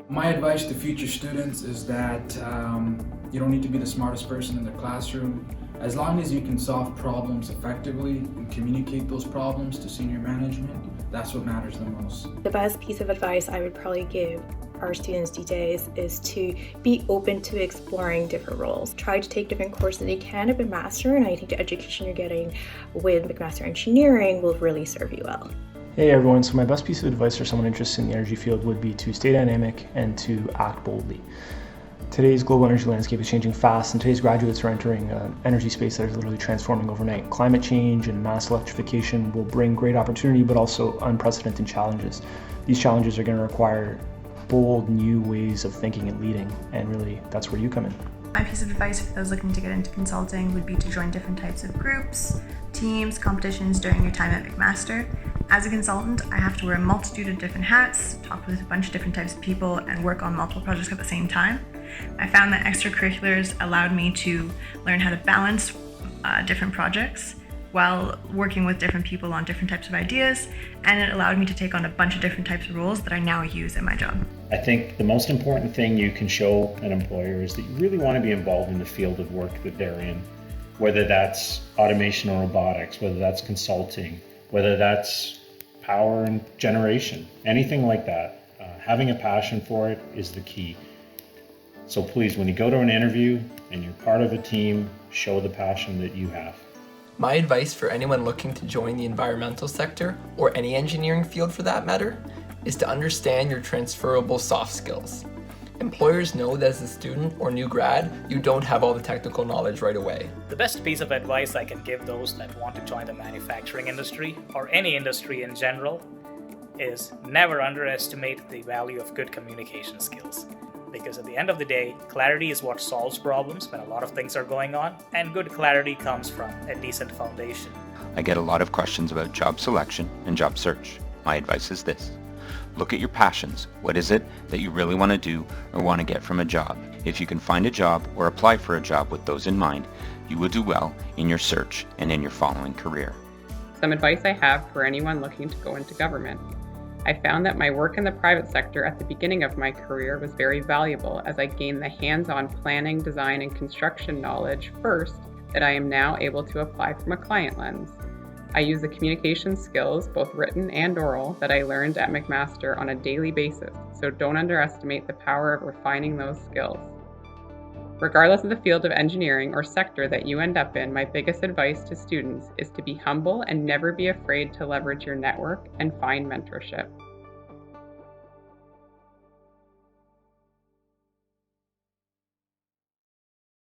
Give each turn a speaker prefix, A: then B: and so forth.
A: My advice to future students is that you don't need to be the smartest person in the classroom. As long as you can solve problems effectively and communicate those problems to senior management, that's what matters the most.
B: The best piece of advice I would probably give our students these days is to be open to exploring different roles. Try to take different courses that you can at McMaster, and I think the education you're getting with McMaster Engineering will really serve you well.
C: Hey everyone, so my best piece of advice for someone interested in the energy field would be to stay dynamic and to act boldly. Today's global energy landscape is changing fast, and today's graduates are entering an energy space that is literally transforming overnight. Climate change and mass electrification will bring great opportunity, but also unprecedented challenges. These challenges are going to require bold, new ways of thinking and leading, and really, that's where you come in.
D: My piece of advice for those looking to get into consulting would be to join different types of groups, teams, competitions during your time at McMaster. As a consultant, I have to wear a multitude of different hats, talk with a bunch of different types of people, and work on multiple projects at the same time. I found that extracurriculars allowed me to learn how to balance different projects while working with different people on different types of ideas, and it allowed me to take on a bunch of different types of roles that I now use in my job.
E: I think the most important thing you can show an employer is that you really want to be involved in the field of work that they're in, whether that's automation or robotics, whether that's consulting, whether that's power and generation, anything like that. Having a passion for it is the key. So please, when you go to an interview and you're part of a team, show the passion that you have.
F: My advice for anyone looking to join the environmental sector, or any engineering field for that matter, is to understand your transferable soft skills. Employers know that as a student or new grad, you don't have all the technical knowledge right away.
G: The best piece of advice I can give those that want to join the manufacturing industry, or any industry in general, is never underestimate the value of good communication skills. Because at the end of the day, clarity is what solves problems when a lot of things are going on, and good clarity comes from a decent foundation.
H: I get a lot of questions about job selection and job search. My advice is this: look at your passions. What is it that you really want to do or want to get from a job? If you can find a job or apply for a job with those in mind, you will do well in your search and in your following career.
I: Some advice I have for anyone looking to go into government. I found that my work in the private sector at the beginning of my career was very valuable, as I gained the hands-on planning, design, and construction knowledge first that I am now able to apply from a client lens. I use the communication skills, both written and oral, that I learned at McMaster on a daily basis, so don't underestimate the power of refining those skills. Regardless of the field of engineering or sector that you end up in, my biggest advice to students is to be humble and never be afraid to leverage your network and find mentorship.